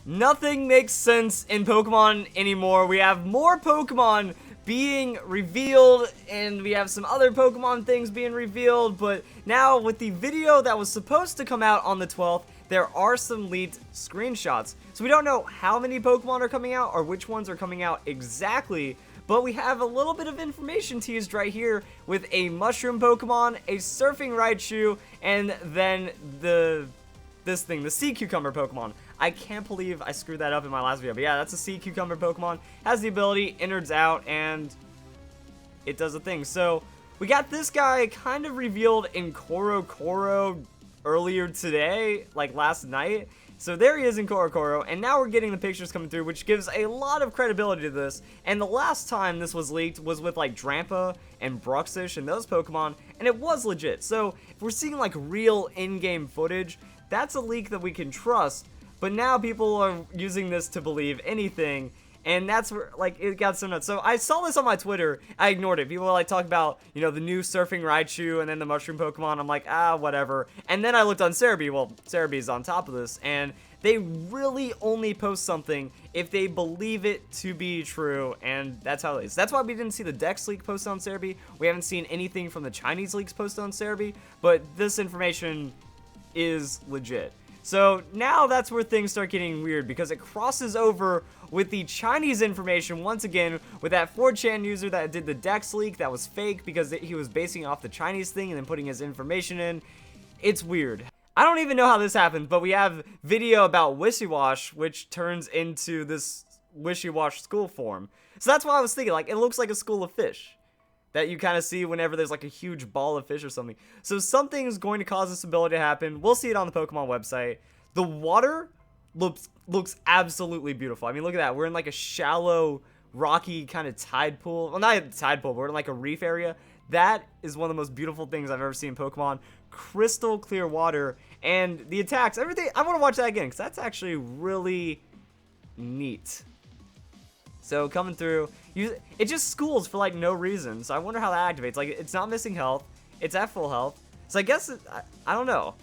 Nothing makes sense in Pokemon anymore. We have more Pokemon being revealed, and we have some other Pokemon things being revealed, but now with the video that was supposed to come out on the 12th, there are some leaked screenshots. So we don't know how many Pokemon are coming out or which ones are coming out exactly, but we have a little bit of information teased right here with a Mushroom Pokemon, a Surfing Raichu, and then the Sea Cucumber Pokemon. I can't believe I screwed that up in my last video, but yeah, that's a Sea Cucumber Pokemon. Has the ability, innards out, and it does a thing. So, we got this guy kind of revealed in Koro earlier today, like last night. So there he is in Koro, and now we're getting the pictures coming through, which gives a lot of credibility to this. And the last time this was leaked was with like Drampa and Bruxish and those Pokemon, and it was legit. So, if we're seeing like real in-game footage, that's a leak that we can trust. But now people are using this to believe anything, and that's where, like, it got so nuts. So I saw this on my Twitter, I ignored it. People like talk about, you know, the new Surfing Raichu and then the Mushroom Pokemon. I'm like, whatever. And then I looked on Cerebi. Well, Cerebi's on top of this, and they really only post something if they believe it to be true, and that's how it is. That's why we didn't see the Dex leak posted on Cerebi. We haven't seen anything from the Chinese leaks posted on Cerebi, but this information is legit. So now that's where things start getting weird, because it crosses over with the Chinese information once again with that 4chan user that did the Dex leak that was fake because he was basing off the Chinese thing and then putting his information in. It's weird. I don't even know how this happened, but we have video about WishiWashi, which turns into this WishiWashi school form. So that's why I was thinking, like, it looks like a school of fish that you kind of see whenever there's like a huge ball of fish or something. So something's going to cause this ability to happen. We'll see it on the Pokemon website. The water looks absolutely beautiful. I mean, look at that. We're in like a shallow, rocky kind of tide pool. Well, not a tide pool, but we're in like a reef area. That is one of the most beautiful things I've ever seen in Pokemon. Crystal clear water, and the attacks, everything. I want to watch that again because that's actually really neat. So coming through, it just schools for like no reason. So I wonder how that activates. Like, it's not missing health. It's at full health. So I guess, I don't know.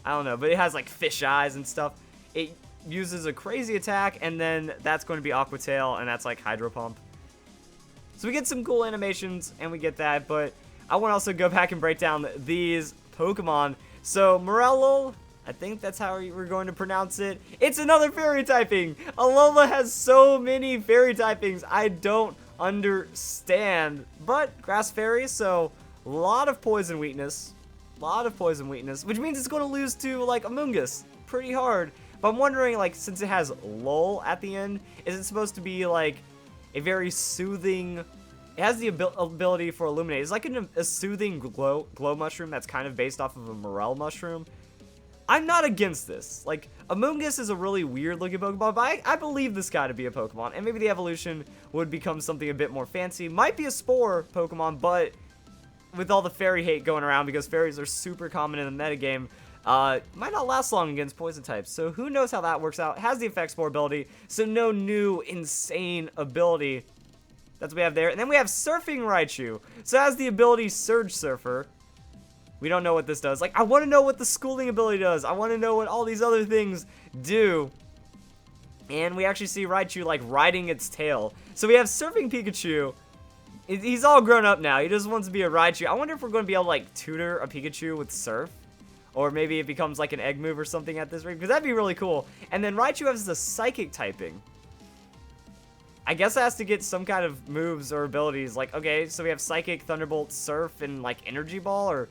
But it has like fish eyes and stuff. It uses a crazy attack, and then that's going to be Aqua Tail, and that's like Hydro Pump. So we get some cool animations, and we get that, but I want to also go back and break down these Pokemon. So Morelull, I think that's how we're going to pronounce it. It's another fairy typing. Alola has so many fairy typings. I don't understand. But grass fairy, so a lot of poison weakness. Which means it's going to lose to like Amoonguss pretty hard. But I'm wondering, like, since it has lull at the end, is it supposed to be like a very soothing? It has the ability for illuminate. It's like a soothing glow mushroom that's kind of based off of a Morelull mushroom. I'm not against this. Like, Amoonguss is a really weird looking Pokemon, but I believe this guy to be a Pokemon. And maybe the evolution would become something a bit more fancy. Might be a Spore Pokemon, but with all the fairy hate going around, because fairies are super common in the metagame, might not last long against poison types. So who knows how that works out. It has the Effect Spore ability, so no new insane ability. That's what we have there. And then we have Surfing Raichu. So it has the ability Surge Surfer. We don't know what this does. Like, I want to know what the schooling ability does. I want to know what all these other things do. And we actually see Raichu, like, riding its tail. So we have Surfing Pikachu. He's all grown up now. He just wants to be a Raichu. I wonder if we're going to be able to, like, tutor a Pikachu with Surf. Or maybe it becomes, like, an egg move or something at this rate. Because that'd be really cool. And then Raichu has the Psychic typing. I guess it has to get some kind of moves or abilities. Like, okay, so we have Psychic, Thunderbolt, Surf, and, like, Energy Ball, or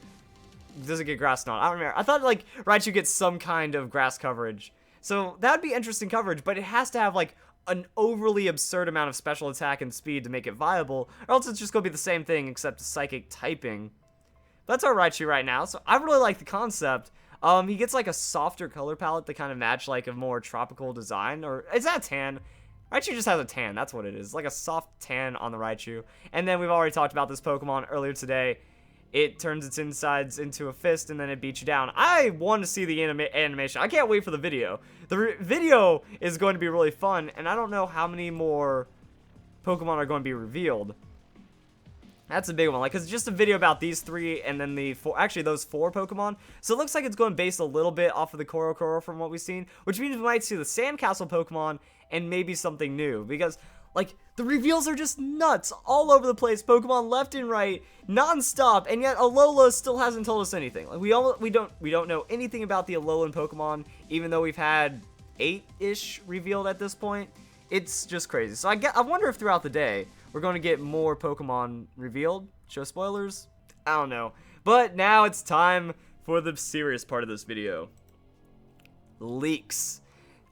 does it get Grass Knot? I don't remember. I thought, like, Raichu gets some kind of grass coverage. So that'd be interesting coverage, but it has to have, like, an overly absurd amount of special attack and speed to make it viable, or else it's just gonna be the same thing except Psychic typing. That's our Raichu right now, so I really like the concept. He gets, like, a softer color palette to kind of match, like, a more tropical design, or is that tan? Raichu just has a tan, that's what it is. Like a soft tan on the Raichu. And then we've already talked about this Pokemon earlier today. It turns its insides into a fist and then it beats you down. I want to see the animation. I can't wait for the video. The video is going to be really fun, and I don't know how many more Pokemon are going to be revealed. That's a big one, like, cause it's just a video about these 3 and then the 4, actually those 4 Pokemon. So it looks like it's going based a little bit off of the Korokoro from what we've seen, which means we might see the Sandcastle Pokemon and maybe something new, because, like, the reveals are just nuts all over the place, Pokemon left and right, non-stop, and yet Alola still hasn't told us anything. Like, we don't know anything about the Alolan Pokemon, even though we've had 8-ish revealed at this point. It's just crazy. So I wonder if throughout the day we're going to get more Pokemon revealed. Show spoilers? I don't know. But now it's time for the serious part of this video. Leaks.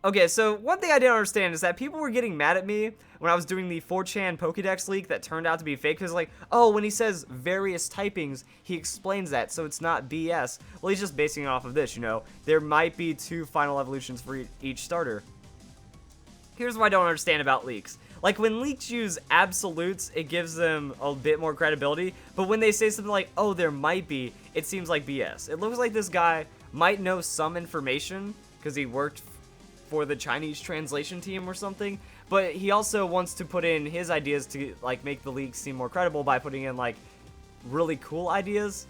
Okay, so one thing I didn't understand is that people were getting mad at me when I was doing the 4chan Pokédex leak that turned out to be fake, because like, oh, when he says various typings, he explains that, so it's not BS. Well, he's just basing it off of this, you know. There might be 2 final evolutions for each starter. Here's what I don't understand about leaks. Like, when leaks use absolutes, it gives them a bit more credibility, but when they say something like, oh, there might be, it seems like BS. It looks like this guy might know some information, because he worked for the Chinese translation team or something, but he also wants to put in his ideas to, like, make the leaks seem more credible by putting in, like, really cool ideas.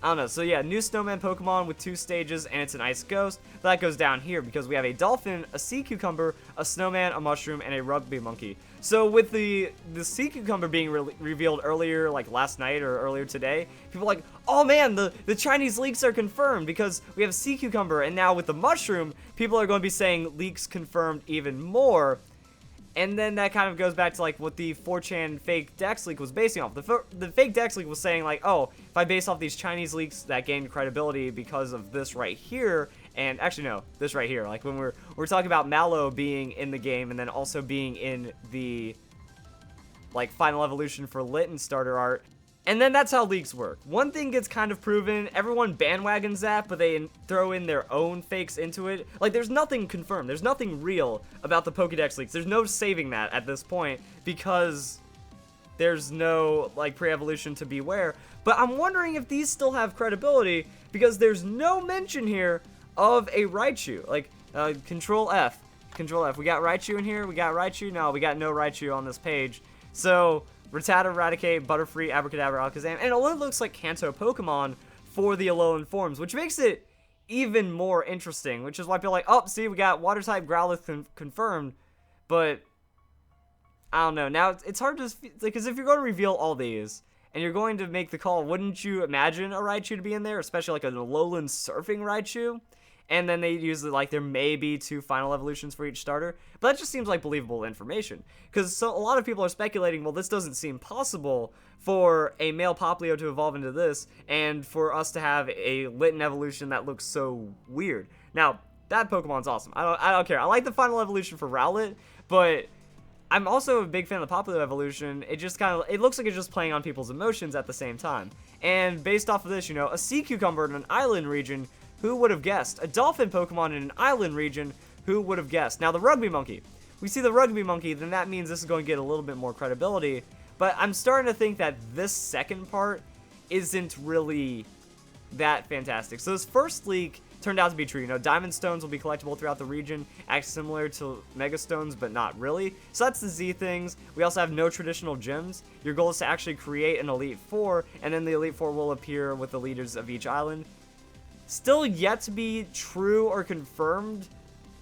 I don't know. So yeah, new snowman Pokemon with 2 stages, and it's an ice ghost. But that goes down here because we have a dolphin, a sea cucumber, a snowman, a mushroom, and a rugby monkey. So with the sea cucumber being revealed earlier, like last night or earlier today, people are like, oh man, the Chinese leaks are confirmed because we have sea cucumber. And now with the mushroom, people are going to be saying leaks confirmed even more. And then that kind of goes back to, like, what the 4chan fake Dex leak was basing off. The fake Dex leak was saying, like, oh, if I base off these Chinese leaks that gained credibility because of this right here, and actually, no, this right here. Like, when we're talking about Mallow being in the game and then also being in the, like, final evolution for Litten starter art. And then that's how leaks work. One thing gets kind of proven, everyone bandwagons that, but they throw in their own fakes into it. Like, there's nothing confirmed. There's nothing real about the Pokédex leaks. There's no saving that at this point because there's no, like, pre-evolution to beware. But I'm wondering if these still have credibility because there's no mention here of a Raichu. Like, Control F. Control F. We got Raichu in here? We got Raichu? No, we got no Raichu on this page. So Rattata, Raticate, Butterfree, Abracadabra, Alakazam, and it only looks like Kanto Pokemon for the Alolan Forms, which makes it even more interesting, which is why people are like, oh, see, we got Water-type Growlithe confirmed, but I don't know. Now, it's hard to, because if you're going to reveal all these, and you're going to make the call, wouldn't you imagine a Raichu to be in there, especially like an Alolan Surfing Raichu? And then they use it like there may be 2 final evolutions for each starter. But that just seems like believable information. Because a lot of people are speculating, well, this doesn't seem possible for a male Poplio to evolve into this, and for us to have a Litten evolution that looks so weird. Now, that Pokemon's awesome. I don't care. I like the final evolution for Rowlet, but I'm also a big fan of the Poplio evolution. It just kind of, it looks like it's just playing on people's emotions at the same time. And based off of this, you know, a sea cucumber in an island region, who would have guessed? A dolphin Pokemon in an island region, who would have guessed? Now, the Rugby Monkey. We see the Rugby Monkey, then that means this is going to get a little bit more credibility. But I'm starting to think that this second part isn't really that fantastic. So this first leak turned out to be true. You know, Diamond Stones will be collectible throughout the region, act similar to Mega Stones, but not really. So that's the Z things. We also have no traditional gyms. Your goal is to actually create an Elite Four, and then the Elite Four will appear with the leaders of each island. Still yet to be true or confirmed.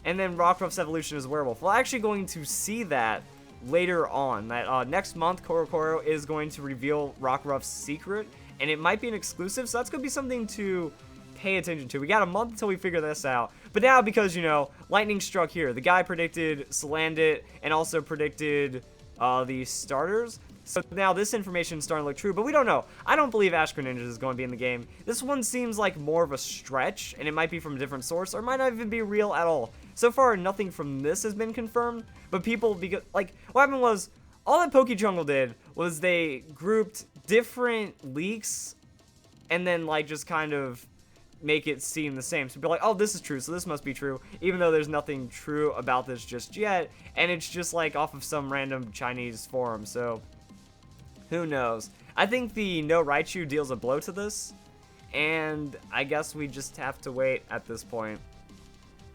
And then Rockruff's evolution is Werewolf. We're actually going to see that later on. That next month, Korokoro is going to reveal Rockruff's secret, and it might be an exclusive, so that's going to be something to pay attention to. We got a month until we figure this out. But now, because, you know, lightning struck here. The guy predicted Salandit and also predicted the starters. So now this information is starting to look true, but we don't know. I don't believe Ash Greninja is going to be in the game. This one seems like more of a stretch, and it might be from a different source, or it might not even be real at all. So far, nothing from this has been confirmed, but people, because, like, what happened was, all that PokeJungle did was they grouped different leaks, and then, like, just kind of make it seem the same. So people are like, oh, this is true, so this must be true, even though there's nothing true about this just yet, and it's just, like, off of some random Chinese forum, so who knows? I think the no Raichu deals a blow to this, and I guess we just have to wait at this point.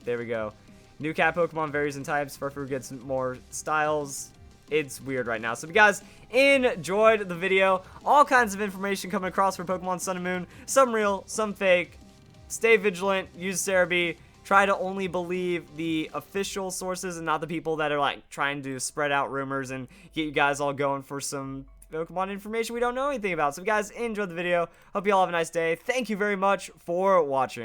There we go. New cat Pokemon varies in types. Furfrou gets more styles. it's weird right now. So if you guys enjoyed the video, all kinds of information coming across for Pokemon Sun and Moon, some real, some fake. Stay vigilant, use Cerebi, try to only believe the official sources and not the people that are like trying to spread out rumors and get you guys all going for some Pokemon information we don't know anything about. So if you guys enjoyed the video, hope you all have a nice day. Thank you very much for watching.